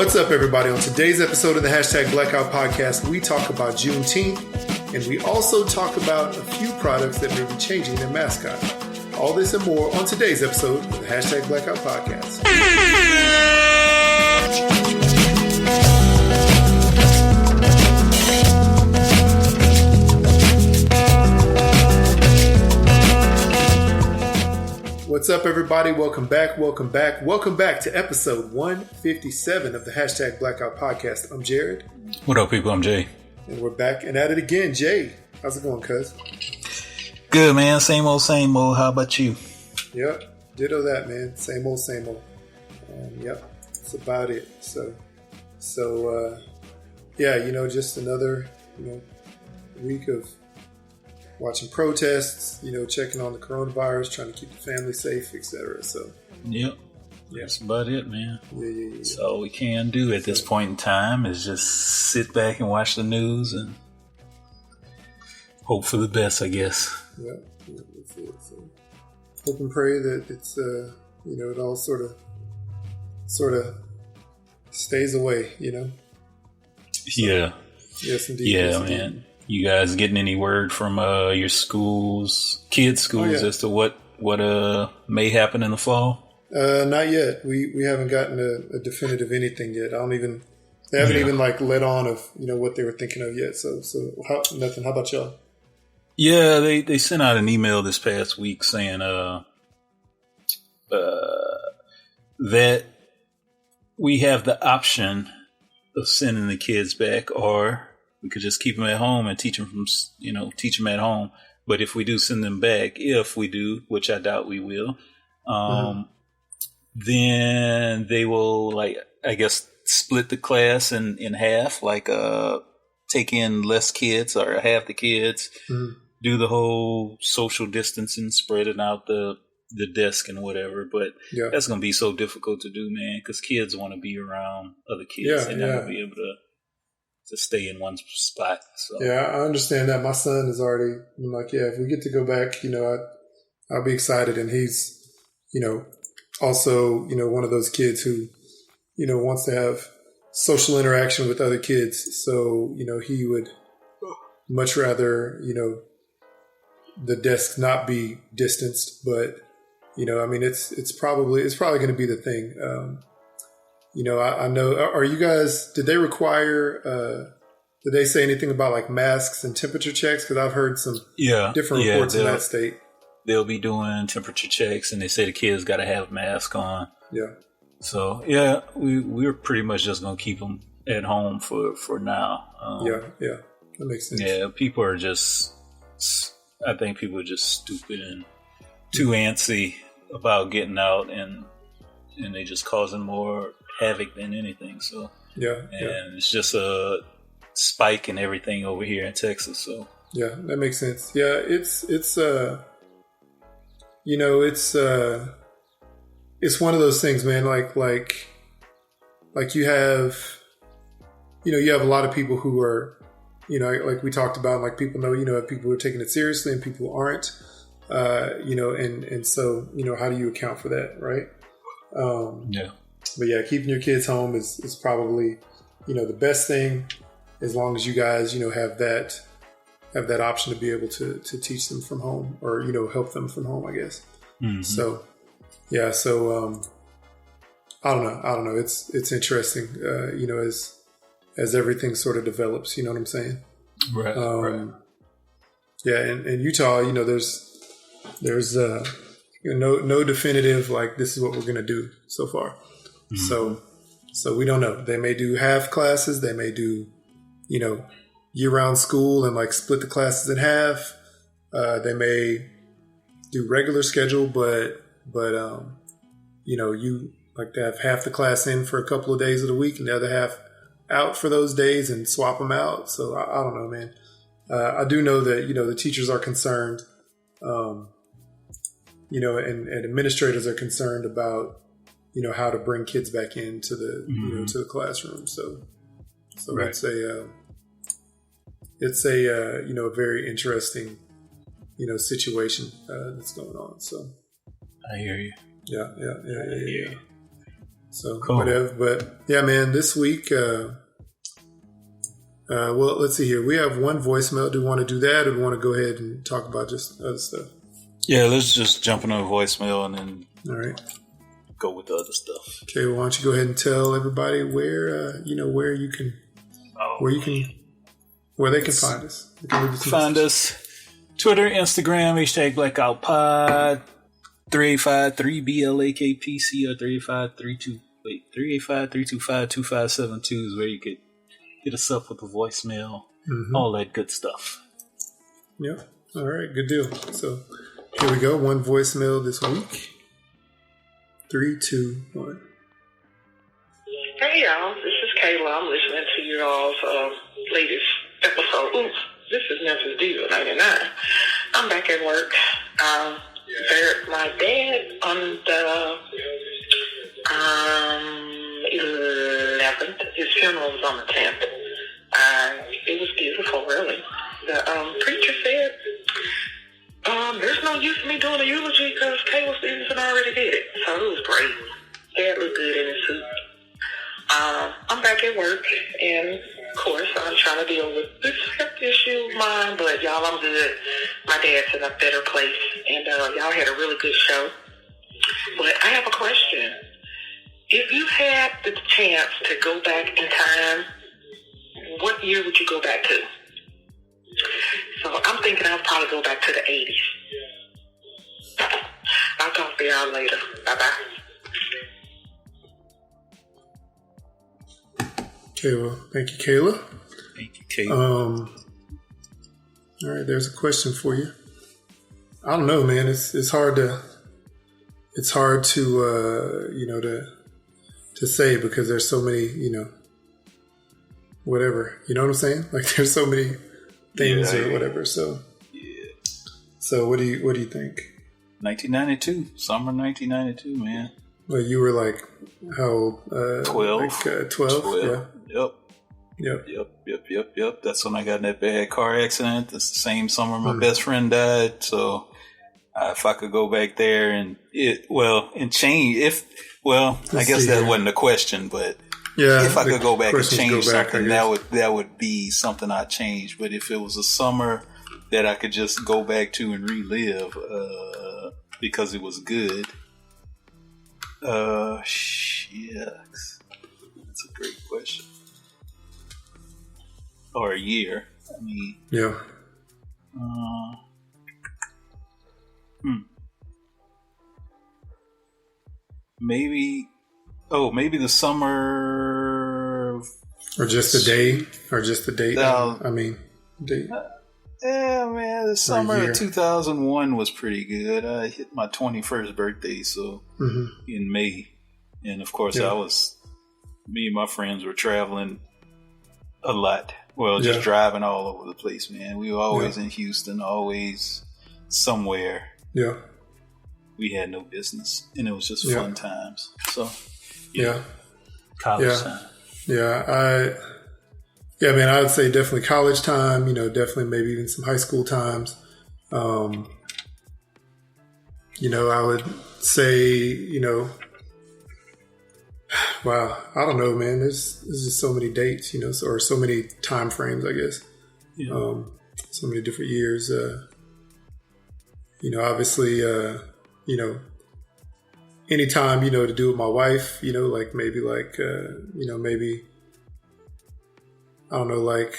What's up, everybody? On today's episode of the Hashtag Blackout Podcast, we talk about Juneteenth, and we also talk about a few products that may be changing their mascot. All this and more on today's episode of the Hashtag Blackout Podcast. What's up, everybody? Welcome back to episode 157 of the Hashtag Blackout Podcast. I'm Jared. What up, people? I'm Jay. And we're back and at it again. Jay, how's it going, cuz? Good, man. Same old, same old. How about you? Yep. Ditto that, man. Same old, same old. Yep. That's about it. So, yeah, just another, week of watching protests, checking on the coronavirus, trying to keep the family safe, etc. So, yep. That's about it, man. Yeah. That's all we can do at this point in time is just sit back and watch the news and hope for the best, I guess. Yeah, that's it. So, hope and pray that it's, it all sort of stays away, So, yeah. Yes, indeed. Yeah, yes, man. indeed. You guys getting any word from your kids' schools, as to what may happen in the fall? Not yet. We haven't gotten a definitive anything yet. They haven't even let on of what they were thinking of yet. So nothing. How about y'all? Yeah, they sent out an email this past week saying that we have the option of sending the kids back, or we could just keep them at home and teach them at home. But if we do send them back, which I doubt we will, then they will, I guess, split the class in half, take in less kids or half the kids, do the whole social distancing, spreading out the desk and whatever. But that's going to be so difficult to do, man, because kids want to be around other kids. They're not going to be able to stay in one spot. So. Yeah, I understand that. My son is already if we get to go back, I'll be excited. And he's, also, one of those kids who, wants to have social interaction with other kids. So, he would much rather, the desk not be distanced, but, it's probably going to be the thing. I know, are you guys, did they require, did they say anything about masks and temperature checks? Because I've heard some different reports in that state. They'll be doing temperature checks, and they say the kids got to have masks on. Yeah. So, we're pretty much just going to keep them at home for now. That makes sense. Yeah, I think people are just stupid and too antsy about getting out, and they just causing more havoc than anything. So it's just a spike in everything over here in Texas. So that makes sense. Yeah, it's one of those things, man. Like you have a lot of people who are, like we talked about, people know, people who are taking it seriously and people who aren't, and so, how do you account for that? Right. But keeping your kids home is probably, the best thing, as long as you guys, have that option to be able to teach them from home, or, help them from home, I guess. Mm-hmm. So, I don't know. It's interesting, as everything sort of develops, you know what I'm saying? Right. Right. Yeah. In Utah, there's no definitive, this is what we're going to do so far. Mm-hmm. So we don't know. They may do half classes. They may do, year-round school and split the classes in half. They may do regular schedule, but you like to have half the class in for a couple of days of the week and the other half out for those days and swap them out. So I don't know, man. I do know that, the teachers are concerned, and administrators are concerned about, how to bring kids back into the, to the classroom. So right. It's a very interesting, situation that's going on. So I hear you. Yeah. So cool. whatever. But yeah, man, this week, well, let's see here. We have one voicemail. Do we want to do that, or do we want to go ahead and talk about just other stuff? Yeah, let's just jump into a voicemail and then go with the other stuff. Okay, well, why don't you go ahead and tell everybody where they can find us. Find us Twitter, Instagram, #BlackoutPod, 385-3BLAKPC or 385-325-2572 is where you could hit us up with a voicemail, all that good stuff. Yep. All right, good deal. So here we go. One voicemail this week. 3, 2, 1. Hey y'all, this is Kayla. I'm listening to your all's latest episode. Oops, this is Memphis Diva 99. I'm back at work. My dad on the 11th, his funeral was on the 10th. It was beautiful, really. The preacher said, there's no use in me doing a eulogy because Taylor Stevenson already did it. So it was great. Dad looked good in his suit. I'm back at work, and of course, I'm trying to deal with this health issue of mine, but y'all, I'm good. My dad's in a better place, and y'all had a really good show. But I have a question. If you had the chance to go back in time, what year would you go back to? So I'm thinking I'll probably go back to the 80s. I'll talk to y'all later. Bye-bye. Okay, well, thank you, Kayla. Thank you, Kayla. All right, there's a question for you. I don't know, man. It's hard to to say because there's so many, whatever. You know what I'm saying? Like there's so many things or whatever. So So what do you think? 1992, summer 1992, man. Well, you were like how old? 12. Like, 12. Yeah. Yep. That's when I got in that bad car accident. That's the same summer my best friend died. So if I could go back there and change, I guess that wasn't a question, but if I could go back and change something, that would be something I'd change. But if it was a summer that I could just go back to and relive, because it was good. Shucks. That's a great question. Or a year. I mean. Yeah. Maybe the summer. Or just the day. Or just the date. Date. Yeah, man, the summer of 2001 was pretty good. I hit my 21st birthday, so in May. And of course, me and my friends were traveling a lot. Well, just driving all over the place, man. We were always in Houston, always somewhere. Yeah. We had no business, and it was just fun times. So, college time. Yeah, man, I would say definitely college time, definitely maybe even some high school times. I would say, wow, I don't know, man. There's just so many dates, or so many time frames, I guess. Yeah. So many different years. Obviously, anytime, to do with my wife, like maybe maybe, I don't know, like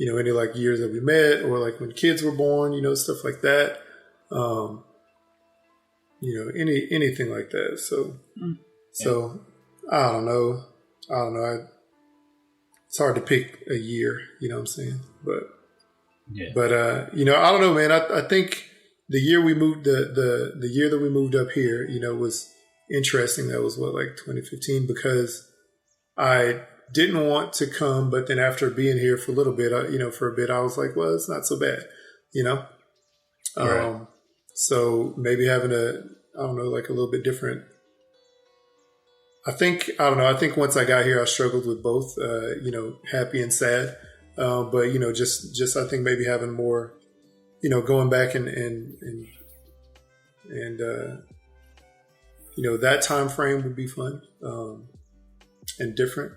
any like years that we met or like when kids were born, stuff like that. Anything like that. So I don't know. It's hard to pick a year, you know what I'm saying? But I don't know, man. I think the year we moved, the year that we moved up here, was interesting. That was 2015, because I didn't want to come, but then after being here for a little bit, I was like, well, it's not so bad, Right. So maybe having a little bit different. I think once I got here, I struggled with both, happy and sad. But just I think maybe having more, going back and that time frame would be fun and different.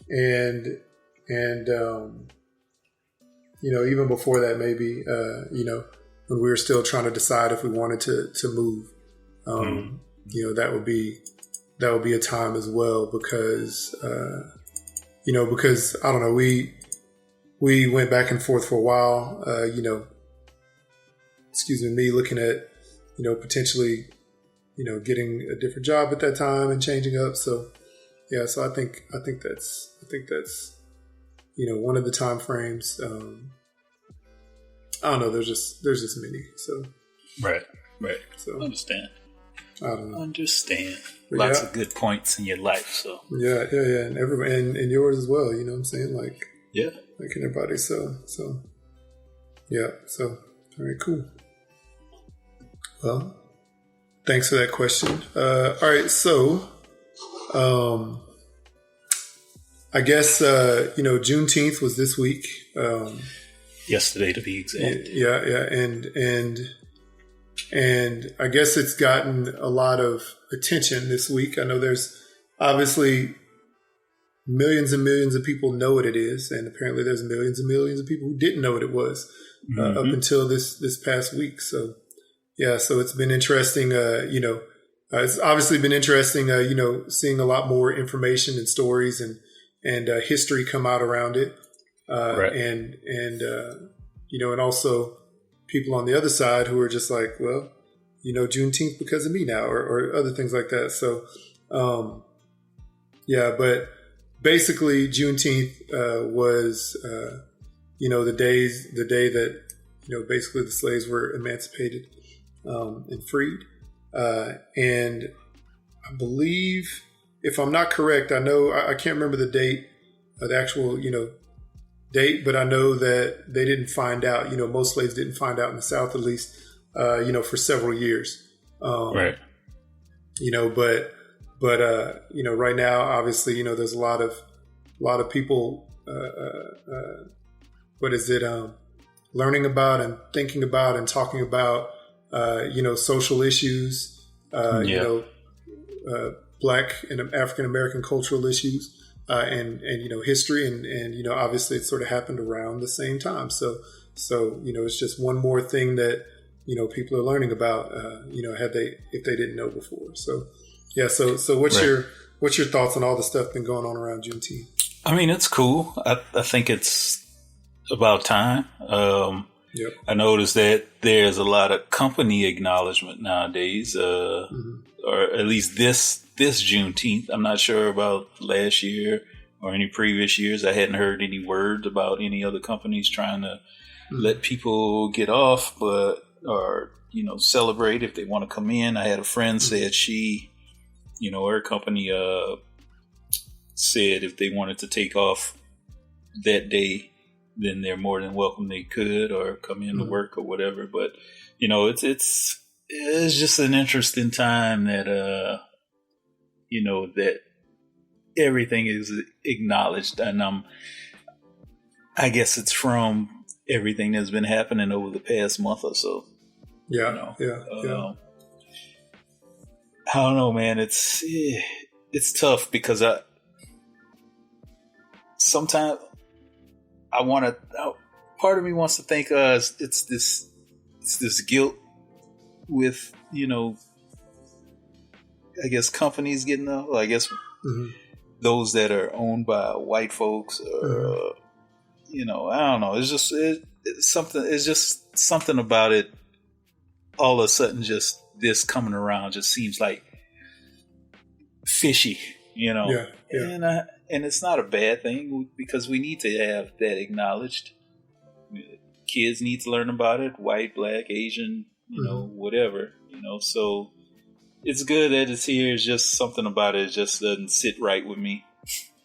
And even before that, maybe, when we were still trying to decide if we wanted to move, that would be a time as well, because I don't know, we went back and forth for a while, me looking at, potentially, getting a different job at that time and changing up. So, yeah, so I think that's one of the time frames. I don't know. There's just many. So right. So understand. I don't know. Understand. But Lots of good points in your life. So yeah, and everybody and yours as well. You know what I'm saying? Like everybody. So yeah. So all right, cool. Well, thanks for that question. All right, so I guess Juneteenth was this week. Yesterday, to be exact. Yeah, and I guess it's gotten a lot of attention this week. I know there's obviously millions and millions of people know what it is, and apparently there's millions and millions of people who didn't know what it was up until this past week. So yeah, so it's been interesting. It's obviously been interesting. Seeing a lot more information and stories and history come out around it. Right. And also people on the other side who are just like, well, Juneteenth because of me now, or other things like that. So, but basically Juneteenth was, the day that, basically the slaves were emancipated and freed. And I believe, if I'm not correct, I know I can't remember the date, the actual, date, but I know that they didn't find out, most slaves didn't find out in the South, at least, for several years. Right. But right now, obviously, there's a lot of people, learning about and thinking about and talking about, social issues, Black and African American cultural issues. And history and obviously it sort of happened around the same time. So it's just one more thing that, people are learning about, if they didn't know before. So, yeah. So what's your thoughts on all the stuff been going on around Juneteenth? I mean, it's cool. I think it's about time. Yep. I noticed that there's a lot of company acknowledgement nowadays, or at least this Juneteenth. I'm not sure about last year or any previous years. I hadn't heard any word about any other companies trying to let people get off, or celebrate if they want to come in. I had a friend said she, her company said if they wanted to take off that day, then they're more than welcome. They could, or come in to work or whatever. But it's just an interesting time that that everything is acknowledged, and I guess it's from everything that's been happening over the past month or so. Yeah, I don't know, man. It's tough because sometimes I want to. Part of me wants to think it's this guilt with I guess companies getting up. I guess those that are owned by white folks, or I don't know. It's just something. It's just something about it. All of a sudden, just this coming around just seems like fishy, Yeah. And it's not a bad thing, because we need to have that acknowledged. Kids need to learn about it. White, Black, Asian, whatever. So it's good that it's here. It's just something about it just doesn't sit right with me.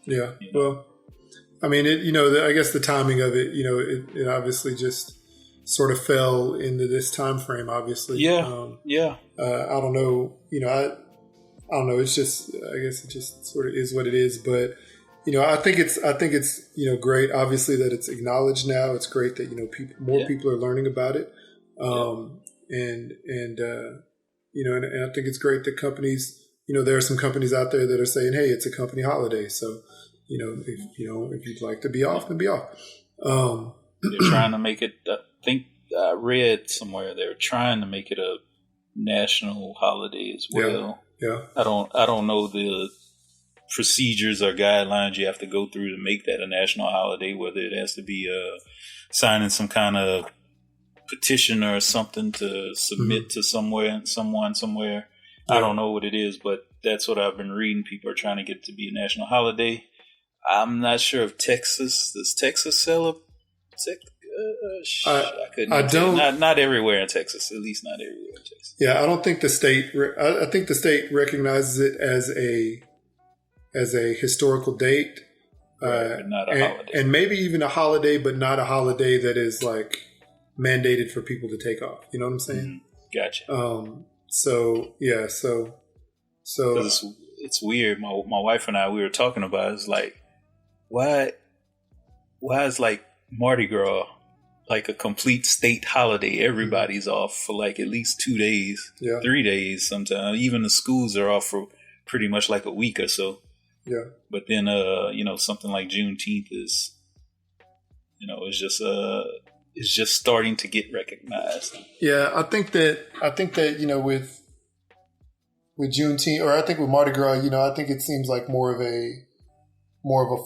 Yeah. Well, I mean, I guess the timing of it, it obviously just sort of fell into this time frame, obviously. Yeah. I don't know. I don't know. It's just, I guess it just sort of is what it is. But, I think it's great, obviously, that it's acknowledged now. It's great that, more people are learning about it. and I think it's great that companies, there are some companies out there that are saying, hey, it's a company holiday. So, if you'd like to be off, then be off. They're trying to make it, I think I read somewhere they're trying to make it a national holiday as well. Yeah. I don't know the procedures or guidelines you have to go through to make that a national holiday, whether it has to be signing some kind of petition or something to submit to someone somewhere. Yeah. I don't know what it is, but that's what I've been reading. People are trying to get it to be a national holiday. I'm not sure if does Texas celebrate? I don't. Not everywhere in Texas. At least not everywhere in Texas. Yeah, I don't think the state. I think the state recognizes it as a historical date, but not a holiday, and maybe even a holiday, but not a holiday that is like mandated for people to take off. You know what I'm saying? Gotcha. So it's weird. My wife and I, we were talking about it. It's like, why is like Mardi Gras like a complete state holiday? Everybody's off for like at least 2 days, 3 days sometimes. Even the schools are off for pretty much like a week or so. Yeah. But then, something like Juneteenth is, it's just starting to get recognized. Yeah, I think that with Juneteenth, or I think with Mardi Gras, I think it seems like more of a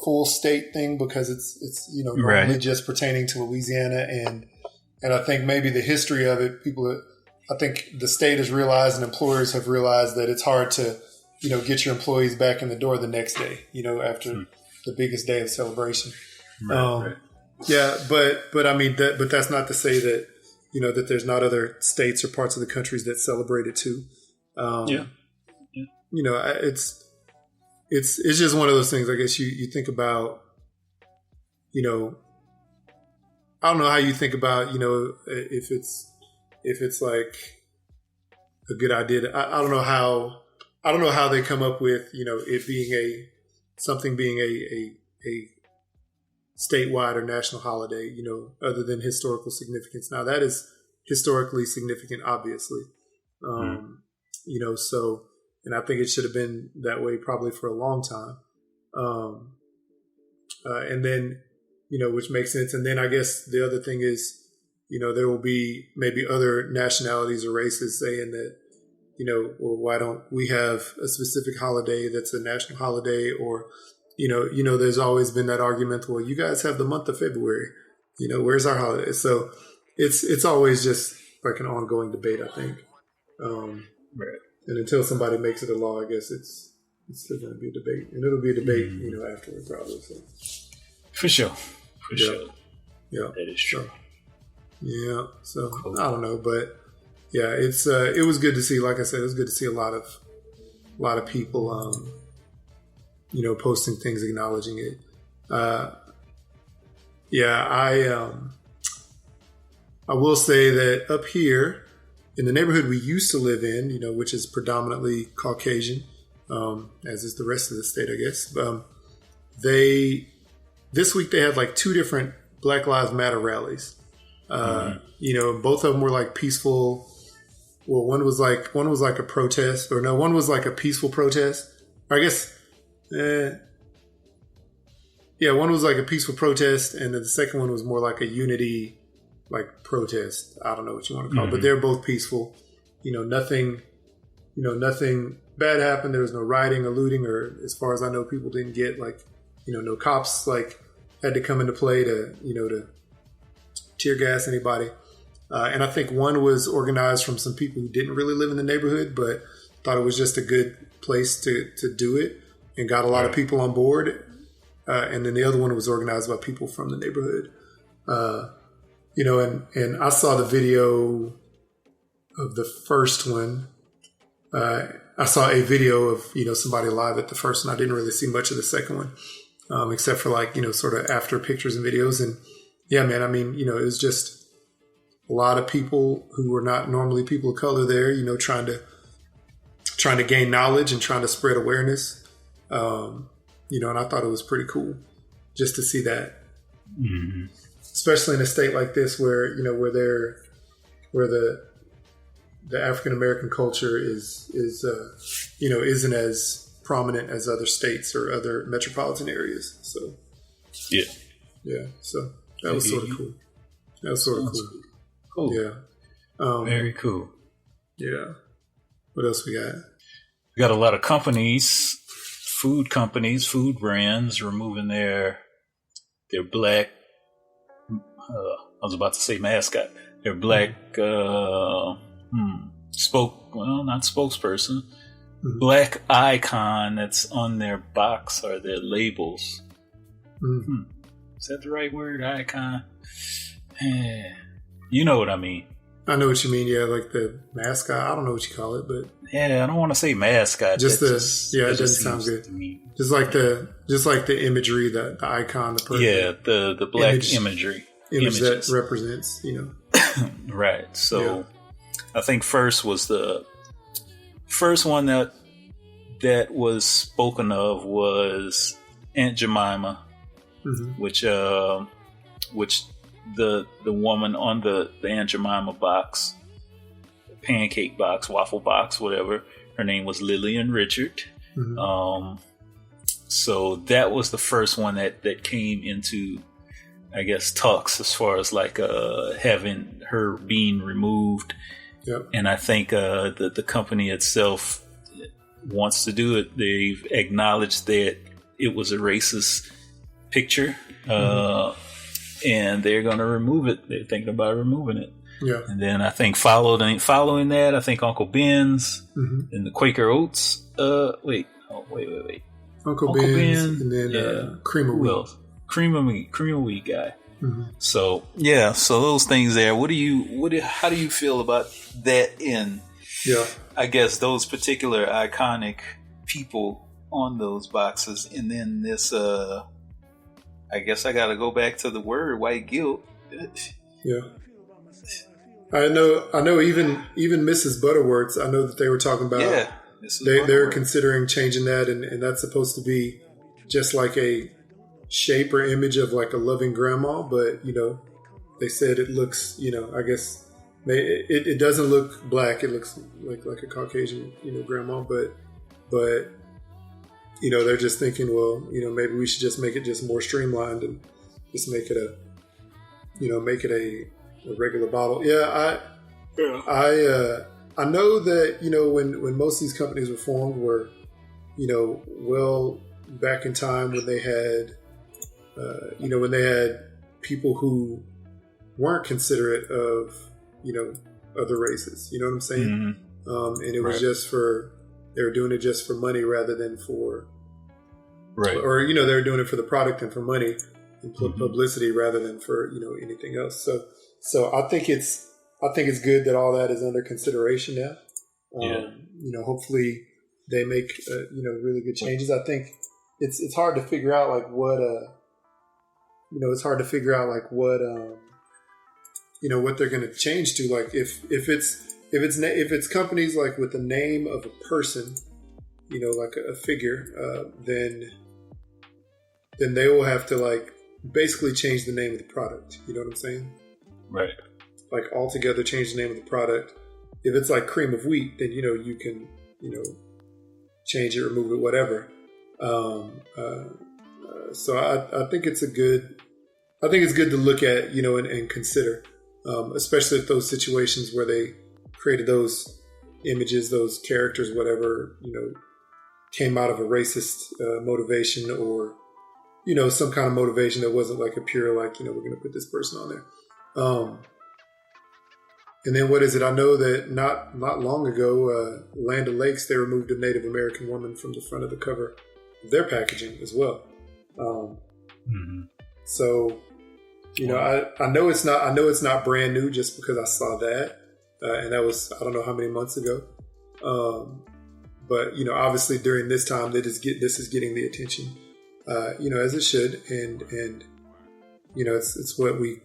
full state thing because it's normally just pertaining to Louisiana, and I think maybe the history of it, I think the state has realized and employers have realized that it's hard to get your employees back in the door the next day, after the biggest day of celebration. Right. Yeah, but I mean but that's not to say that that there's not other states or parts of the countries that celebrate it too. It's just one of those things. I guess you think about, I don't know how you think about, if it's like a good idea. I don't know how they come up with, it being something being a statewide or national holiday, other than historical significance. Now that is historically significant, obviously. So, and I think it should have been that way probably for a long time. And then, which makes sense. And then I guess the other thing is, there will be maybe other nationalities or races saying that, well, why don't we have a specific holiday that's a national holiday? Or, there's always been that argument, well, you guys have the month of February, where's our holiday? So it's always just like an ongoing debate, I think. Right. And until somebody makes it a law, I guess it's still going to be a debate, and it'll be a debate, afterward probably. So. For sure. Yeah, that is true. Yeah, so cool. I don't know, but yeah, it was good to see. Like I said, it was good to see a lot of people, posting things acknowledging it. I will say that up here, in the neighborhood we used to live in, which is predominantly Caucasian, as is the rest of the state, I guess. This week they had like 2 different Black Lives Matter rallies. Both of them were like peaceful. Well, one was like a protest, one was like a peaceful protest. Or I guess, one was like a peaceful protest, and then the second one was more like a unity, like protest. I don't know what you want to call it, but they're both peaceful. Nothing bad happened. There was no rioting or looting, or as far as I know, people didn't get no cops had to come into play to tear gas anybody. And I think one was organized from some people who didn't really live in the neighborhood, but thought it was just a good place to do it and got a lot of people on board. And then the other one was organized by people from the neighborhood. And I saw the video of the first one. I saw a video of, somebody live at the first one. I didn't really see much of the second one, except for sort of after pictures and videos. And yeah, man, I mean, it was just a lot of people who were not normally people of color there, trying to gain knowledge and trying to spread awareness. And I thought it was pretty cool just to see that. Especially in a state like this where the the African American culture is isn't as prominent as other states or other metropolitan areas. So yeah. So that was sort of cool. Cool. Yeah. Very cool. Yeah. What else we got? We got a lot of companies, food brands removing their black. I was about to say mascot. Their black not spokesperson. Mm-hmm. Black icon that's on their box or their labels. Mm-hmm. Is that the right word? Icon. You know what I mean. I know what you mean. Yeah, like the mascot. I don't know what you call it, but yeah, I don't want to say mascot. It doesn't sound good. Just like the imagery, the icon, the person. Yeah, the black imagery that represents, right. So, I think first was the first one that was spoken of was Aunt Jemima, mm-hmm. which the woman on the Aunt Jemima box, pancake box, waffle box, whatever, her name was Lillian Richard. Mm-hmm. So that was the first one that came into, I guess, talks as far as like having her being removed. Yep. And I think the company itself wants to do it. They've acknowledged that it was a racist picture. Mm-hmm. And they're going to remove it. They're thinking about removing it. Yeah. And then I think following that, I think Uncle Ben's mm-hmm. and the Quaker Oats. Wait. Uncle Ben's and then Cream of Wheat. Cream of Wheat guy. Mm-hmm. So those things there. How do you feel about that in? Yeah. I guess those particular iconic people on those boxes, and then this. I guess I got to go back to the word white guilt. Yeah. I know. Even Mrs. Butterworth's. I know that they were talking about. Yeah. They're considering changing that, and that's supposed to be just like a shape or image of like a loving grandma, but they said it looks. I guess it doesn't look black. It looks like a Caucasian grandma, but. They're just thinking, well, maybe we should just make it just more streamlined and just make it a regular bottle. Yeah, I know that when most of these companies were formed were, well back in time when they had, people who weren't considerate of other races. You know what I'm saying? Mm-hmm. And it was just they were doing it just for money rather than for, right? Or they were doing it for the product and for money and publicity rather than for anything else. So I think it's good that all that is under consideration now. Hopefully they make really good changes. I think it's hard to figure out like what what they're going to change to. Like if it's companies like with the name of a person, like a figure, then they will have to like basically change the name of the product. You know what I'm saying? Right. Like altogether change the name of the product. If it's like Cream of Wheat, then you can change it, remove it, whatever. So I think it's good to look at and consider, especially if those situations where they created those images, those characters, whatever, came out of a racist motivation or, some kind of motivation that wasn't like a pure, like, we're going to put this person on there. And then what is it? I know that not long ago, Land O'Lakes, they removed a Native American woman from the front of the cover of their packaging as well. So, I know it's not brand new just because I saw that. And that was, I don't know how many months ago. But, obviously during this time, this is getting the attention, as it should. And it's what we,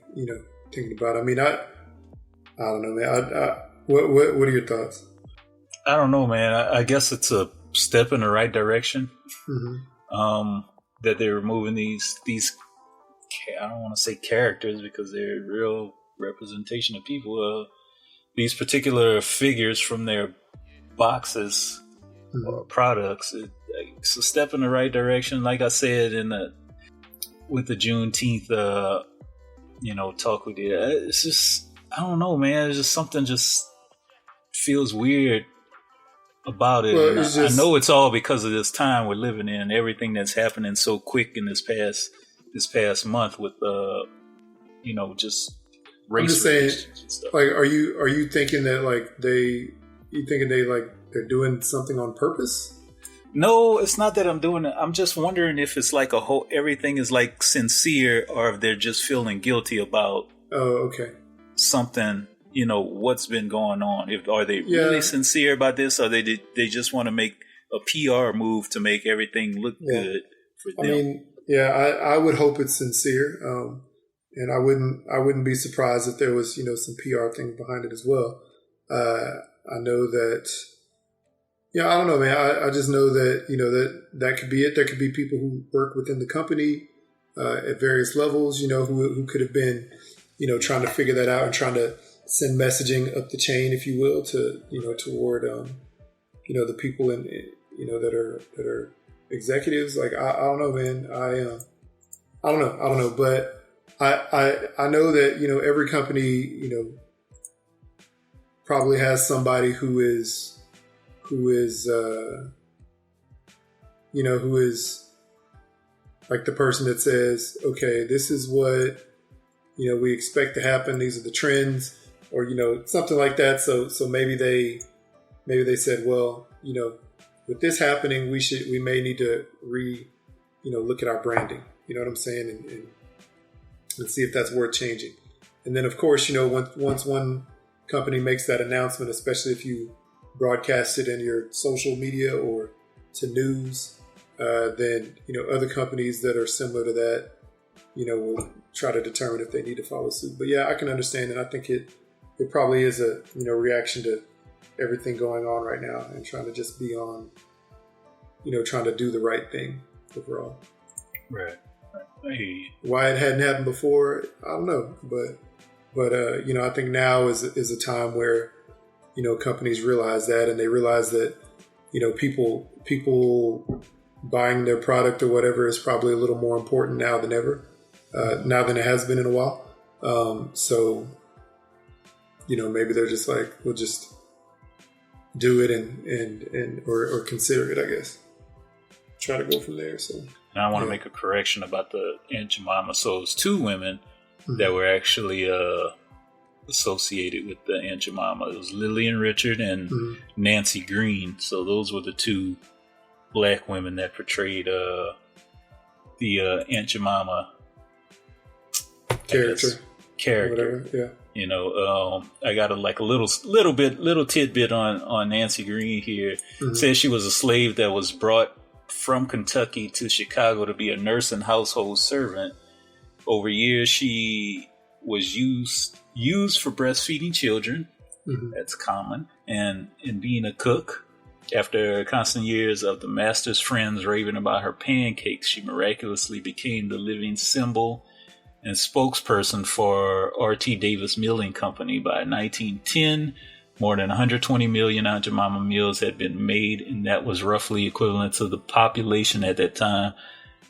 thinking about. I mean, I don't know, man. What are your thoughts? I don't know, man. I guess it's a step in the right direction. That they're removing these, I don't want to say characters because they're real representation of people, these particular figures from their boxes or products. It's a step in the right direction. Like I said with the Juneteenth, talk we did. It's just, I don't know, man. It's just something just feels weird about it. Well, I know it's all because of this time we're living in, everything that's happening so quick in this past month with just race. I'm just saying, like, are you thinking that like they're doing something on purpose? No, it's not that I'm doing it. I'm just wondering if it's like everything is like sincere, or if they're just feeling guilty about something, what's been going on. Are they really sincere about this, or they just want to make a PR move to make everything look good for them? I mean, I would hope it's sincere. And I wouldn't be surprised if there was, some PR thing behind it as well. I know that, I don't know, man. I just know that, that could be it. There could be people who work within the company at various levels, who could have been, trying to figure that out and trying to send messaging up the chain, if you will, to, toward, the people in, that are executives. Like, I don't know, man. I don't know, but I know that, every company, probably has somebody who is like the person that says, okay, this is what, we expect to happen. These are the trends, or, something like that. So maybe they said, well, with this happening, we may need to look at our branding, you know what I'm saying? And see if that's worth changing. And then, of course, once one company makes that announcement, especially if you broadcast it in your social media or to news, then, other companies that are similar to that, will try to determine if they need to follow suit. But yeah, I can understand. And I think it probably is a, reaction to everything going on right now and trying to just be on, trying to do the right thing overall. Right. Hey. Why it hadn't happened before, I don't know, but I think now is a time where companies realize that, and they realize that people buying their product or whatever is probably a little more important now than ever, now than it has been in a while. So maybe they're just like, we'll just do it and or consider it, I guess. Try to go from there. So. And I want to make a correction about the Aunt Jemima. So it was two women that were actually associated with the Aunt Jemima. It was Lillian Richard and Nancy Green. So those were the two black women that portrayed the Aunt Jemima character. Whatever, yeah. I got a little tidbit on Nancy Green here. It says she was a slave that was brought from Kentucky to Chicago to be a nurse and household servant. Over years, she was used for breastfeeding children. That's common. And in being a cook. After constant years of the master's friends raving about her pancakes, she miraculously became the living symbol and spokesperson for R.T. Davis Milling Company. By 1910, more than 120 million Aunt Jemima meals had been made, and that was roughly equivalent to the population at that time.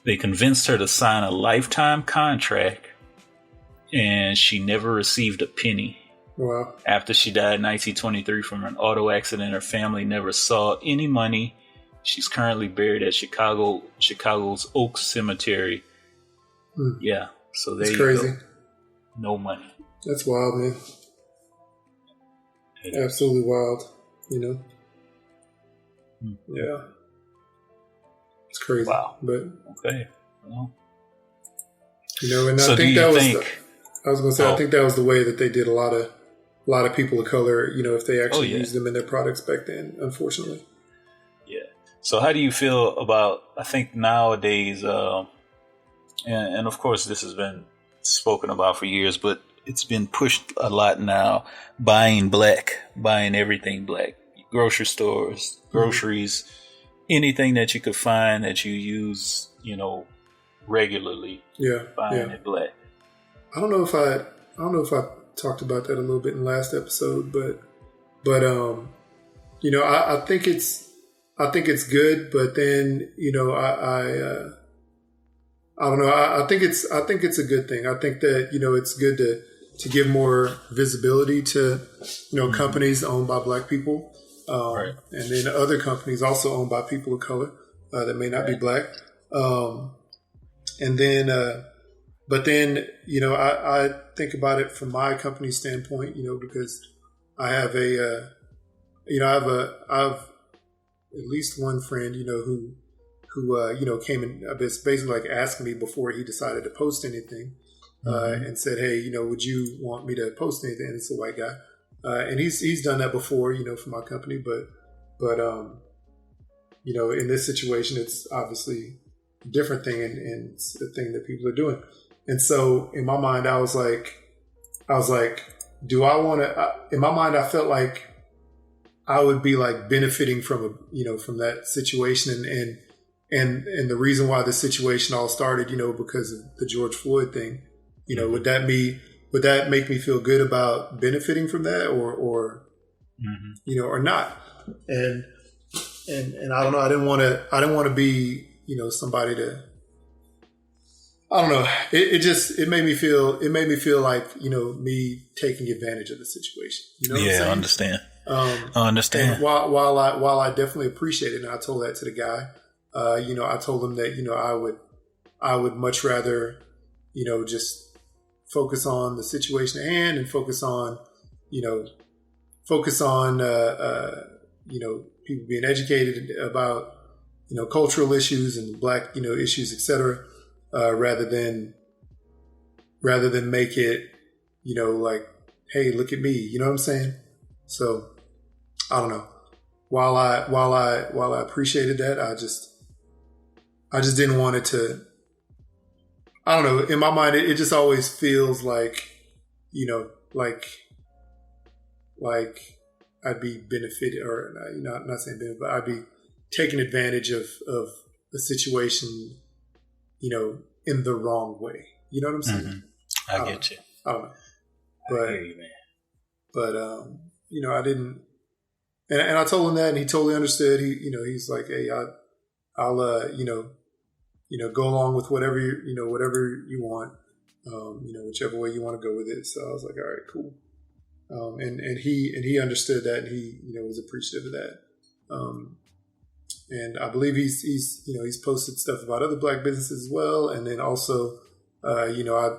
They convinced her to sign a lifetime contract, and she never received a penny. Wow. After she died in 1923 from an auto accident, her family never saw any money. She's currently buried at Chicago's Oak Cemetery. Yeah, so there you crazy. Go. No money. That's wild, man. Absolutely wild, Yeah. It's crazy. Wow. But okay. Well, and so I think I was going to say, I think that was the way that they did a lot of people of color, if they actually used them in their products back then, unfortunately. Yeah. So how do you feel about, I think nowadays, and of course this has been spoken about for years, but it's been pushed a lot now, buying everything black, grocery stores, groceries, anything that you could find that you use, regularly, buying it black. I don't know if I talked about that a little bit in the last episode, but you know, I think it's good, but then, you know, I don't know. I think it's a good thing. I think that, you know, it's good to give more visibility to, you know, companies owned by Black people, Right. and then other companies also owned by people of color that may not be Black. And then, but then, you know, I think about it from my company standpoint, you know, because I have you know, I have at least one friend, you know, who you know, came and basically like asking me before he decided to post anything, and said, hey, you know, would you want me to post anything? And it's a white guy, and he's done that before, you know, for my company, but you know, in this situation, it's obviously a different thing, and it's a thing that people are doing. And so in my mind, I was like, do I want to? In my mind, I felt like I would be like benefiting from from that situation, and the reason why the situation all started, you know, because of the George Floyd thing. You know, would that make me feel good about benefiting from that, or you know, or not? And I don't know. I didn't want to be, you know, somebody to. I don't know. It made me feel like, you know, me taking advantage of the situation. You know what I'm saying? I understand. I understand. And while I definitely appreciate it, and I told that to the guy, you know, I told him that, you know, I would much rather, you know, just focus on the situation at hand and focus on, you know, you know, people being educated about, you know, cultural issues and Black, you know, issues, etc. Rather than make it, you know, like, hey, look at me, you know what I'm saying? So I don't know. While I appreciated that, I just didn't want it to. I don't know. In my mind, it just always feels like, you know, like I'd be benefited, or you know, not saying benefit, but I'd be taking advantage of a situation, you know, in the wrong way. You know what I'm saying? I get you. I don't know. But, I hear you, man. But, you know, I didn't, and I told him that, and he totally understood. He's like, hey, I'll you know, go along with whatever you want, you know, whichever way you want to go with it. So I was like, all right, cool. And he understood that, and he, you know, was appreciative of that. And I believe he's posted stuff about other Black businesses as well. And then also, you know, I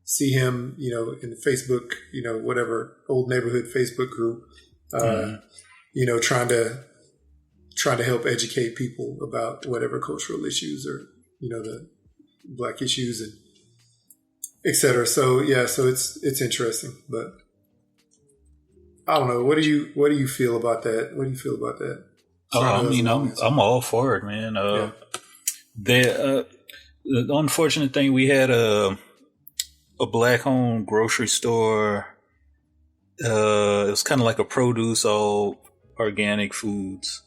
see him, you know, in the Facebook, you know, whatever old neighborhood Facebook group, you know, trying to help educate people about whatever cultural issues or, you know, the Black issues and et cetera. So yeah, so it's interesting, but I don't know. What do you feel about that? What do you feel about that? I mean, I'm all for it, man. The unfortunate thing, we had a Black-owned grocery store. It was kind of like a produce, all organic foods,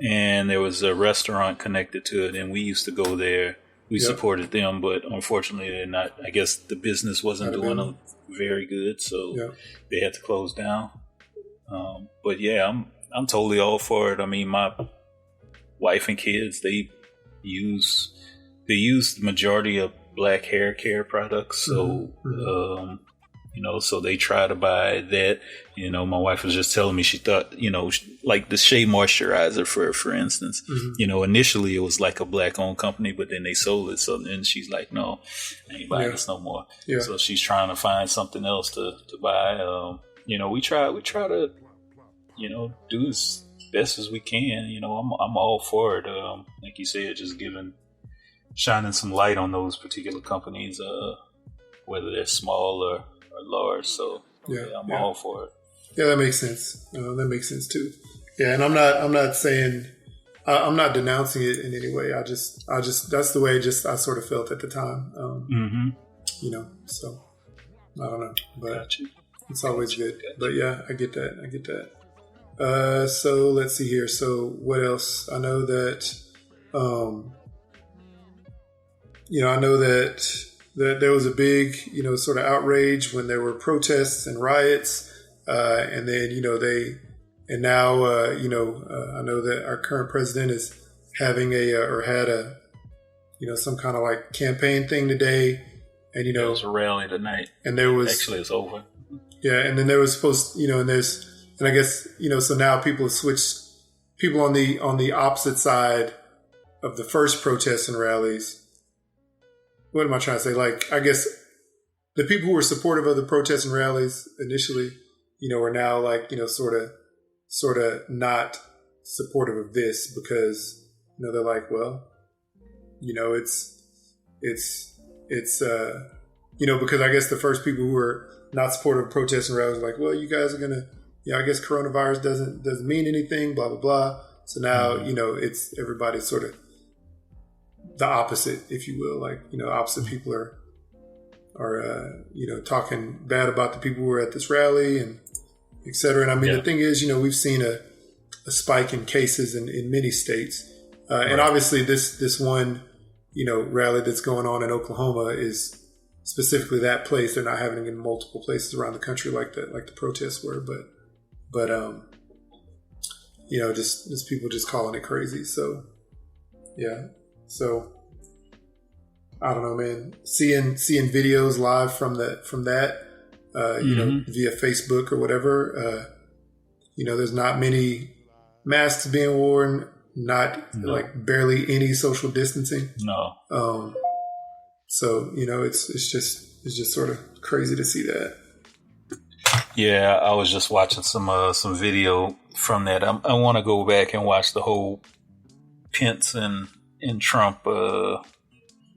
and there was a restaurant connected to it, and we used to go there. We supported them, but unfortunately, they're not. I guess the business wasn't doing them very good, so they had to close down. But yeah, I'm totally all for it. I mean, my wife and kids, they use the majority of Black hair care products. So, you know, so they try to buy that. You know, my wife was just telling me, she thought, you know, like the Shea moisturizer, for instance, you know, initially it was like a Black owned company, but then they sold it. So then she's like, no, I ain't buying this no more. Yeah. So she's trying to find something else to buy. You know, we try to, you know, do as best as we can. You know, I'm all for it. Like you said, just shining some light on those particular companies, whether they're small or large. So I'm all for it. Yeah, that makes sense. That makes sense too. Yeah, and I'm not saying I'm not denouncing it in any way. I just that's the way I sort of felt at the time. You know, so I don't know, but it's always good. But yeah, I get that. So let's see here. So what else? I know that, you know, there was a big, sort of outrage when there were protests and riots. And then, now, I know that our current president is having had some kind of like campaign thing today. And, there was a rally tonight. And there was... Actually, it's over. Yeah, and then there was supposed, and I guess, so now people have switched, people on the opposite side of the first protests and rallies. What am I trying to say? Like, I guess the people who were supportive of the protests and rallies initially, are now like, sort of not supportive of this because, they're like, well, it's because I guess the first people who were not supportive of protests and rallies were like, well, you guys are going to, I guess coronavirus doesn't mean anything, blah, blah, blah. So now, it's everybody's sort of the opposite, if you will. Like, opposite people are talking bad about the people who were at this rally and et cetera. And I mean, the thing is, we've seen a spike in cases in many states. And obviously this one, rally that's going on in Oklahoma is specifically that place. They're not having it in multiple places around the country like the protests were, but just people just calling it crazy. So, yeah. So, I don't know, man. Seeing videos live from that, via Facebook or whatever. There's not many masks being worn. Not like barely any social distancing. No. So it's just sort of crazy to see that. Yeah, I was just watching some video from that. I want to go back and watch the whole Pence and Trump,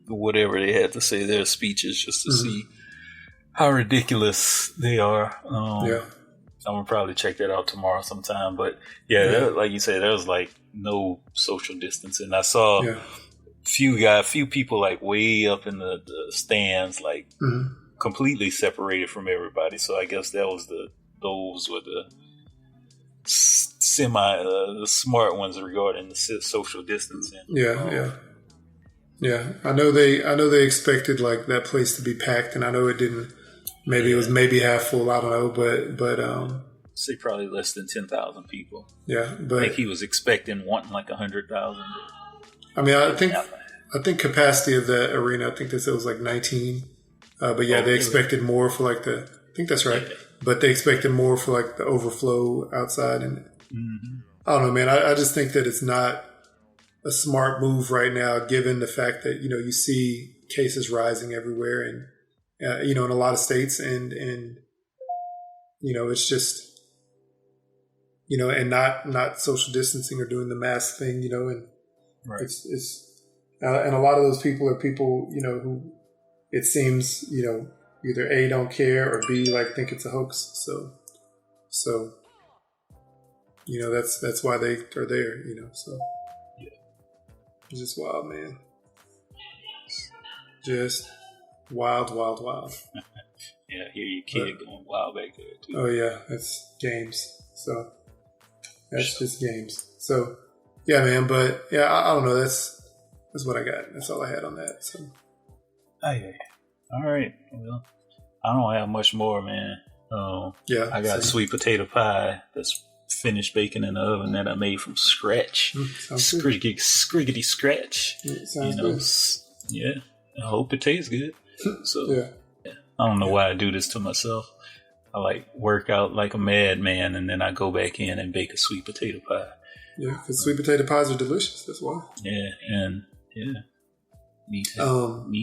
whatever they had to say, their speeches, just to see how ridiculous they are. I'm gonna probably check that out tomorrow sometime. But there, like you said, there was like no social distancing. I saw few people like way up in the stands, like completely separated from everybody. So I guess that was those were the the smart ones regarding the social distancing. Yeah. I know they expected like that place to be packed, and I know it didn't. Maybe it was half full. I don't know, but say probably less than 10,000 people. Yeah, but I think he was wanting like 100,000. I mean, I think capacity of that arena, I think they said it was like 19. But they expected more for like I think that's right. Yeah. But they expected more for like the overflow outside, and I don't know, man. I just think that it's not a smart move right now, given the fact that you see cases rising everywhere, and in a lot of states, and it's just and not social distancing or doing the mask thing, and it's and a lot of those people are people who it seems either A, don't care, or B, like think it's a hoax. So that's why they are there, so it's just wild, man. Just wild. Yeah, I hear your kid going wild back there too. Oh yeah, that's games. So that's just games. So yeah, man. But yeah, I don't know. That's what I got. That's all I had on that. So. Oh yeah. All right. Well, I don't have much more, man. I got sweet potato pie that's finished baking in the oven that I made from scratch. Scriggity scratch. Sounds good. Yeah. I hope it tastes good. So yeah. I don't know why I do this to myself. I like work out like a madman, and then I go back in and bake a sweet potato pie. Yeah, because sweet potato pies are delicious. That's why. Yeah, and need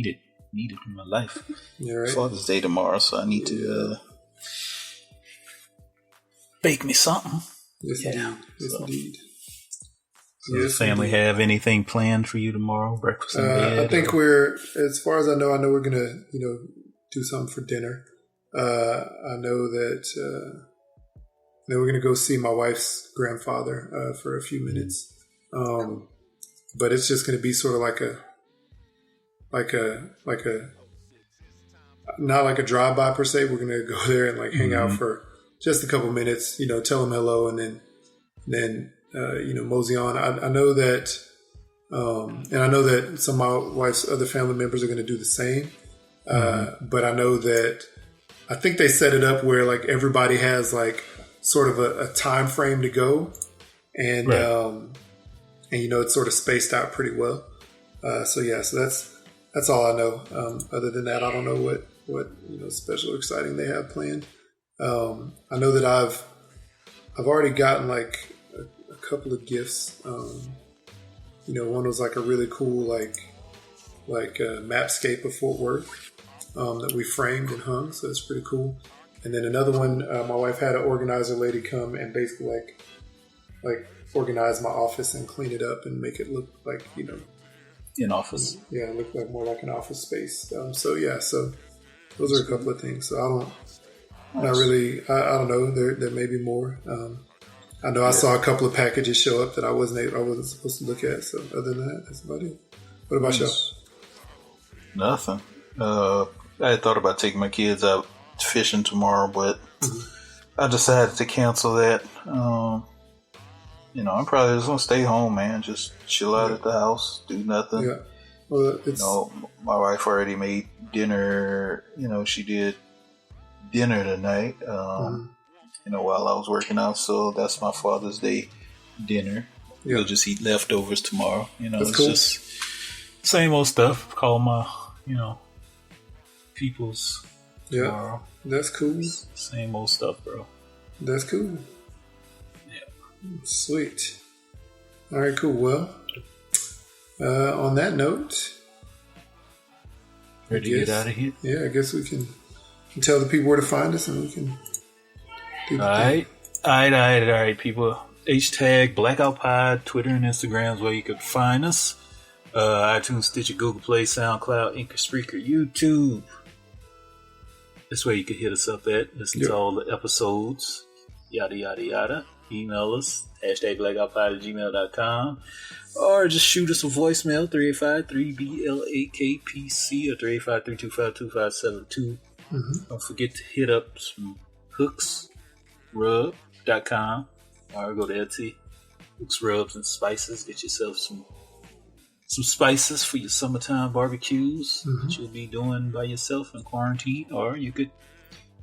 it in my life. Yeah, right. Father's Day tomorrow, so I need to bake me something. Yes, indeed. Does the family have anything planned for you tomorrow? Breakfast in bed? I think we're, as far as I know we're going to, do something for dinner. I know that then we're going to go see my wife's grandfather for a few minutes. But it's just going to be sort of like a not like a drive-by per se. We're going to go there and like hang out for just a couple minutes, tell them hello, and then mosey on. I know that, and I know that some of my wife's other family members are going to do the same. But I know that I think they set it up where like everybody has like sort of a time frame to go, and it's sort of spaced out pretty well. So that's all I know. Other than that, I don't know what special or exciting they have planned. I know that I've already gotten like a couple of gifts. One was like a really cool like mapscape of Fort Worth that we framed and hung, so it's pretty cool. And then another one, my wife had an organizer lady come and basically like organize my office and clean it up and make it look like in office. Yeah, look like more like an office space. So those are a couple of things. So not really. I don't know. There may be more. I know I saw a couple of packages show up that I wasn't supposed to look at. So other than that, that's about it. What about y'all? Nothing. I had thought about taking my kids out fishing tomorrow, but I decided to cancel that. I'm probably just gonna stay home, man. Just chill out at the house, do nothing. Yeah. Well, my wife already made dinner. She did dinner tonight. While I was working out, so that's my Father's Day dinner. Yeah. We'll just eat leftovers tomorrow. That's it's cool. Just same old stuff. Call my, people's tomorrow. That's cool. Same old stuff, bro. That's cool. Yeah. Sweet. All right, cool. Well, on that note, ready to get out of here? Yeah, I guess we can tell the people where to find us, and we can do the thing. All right, people. Hashtag Blackout Pod, Twitter and Instagram is where you can find us. iTunes, Stitcher, Google Play, SoundCloud, Anchor, Spreaker, YouTube. That's where you can hit us up at. Listen to all the episodes. Yada, yada, yada. Email us. Hashtag blackoutpod@gmail.com. Or just shoot us a voicemail. 385-3BLAKPC or 385-325-2572. Don't forget to hit up some hooksrub.com. Or go to Etsy. Hooks, Rubs, and Spices. Get yourself some spices for your summertime barbecues that you'll be doing by yourself in quarantine, or you could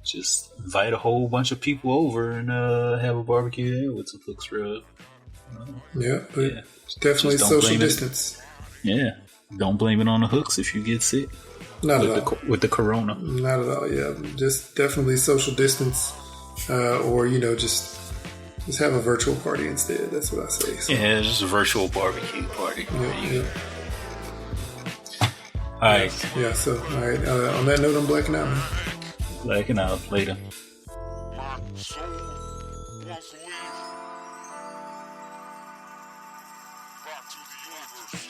just invite a whole bunch of people over and have a barbecue there with some Hooks Rub. Definitely social distance. Yeah, don't blame it on the hooks if you get sick. Not at all. With the corona. Not at all. Yeah, just definitely social distance, or just have a virtual party instead. That's what I say. So. Yeah, just a virtual barbecue party. Yeah. All right. Yeah, so, all right. On that note, I'm blacking out, man. Blacking out. Later. Back to the universe.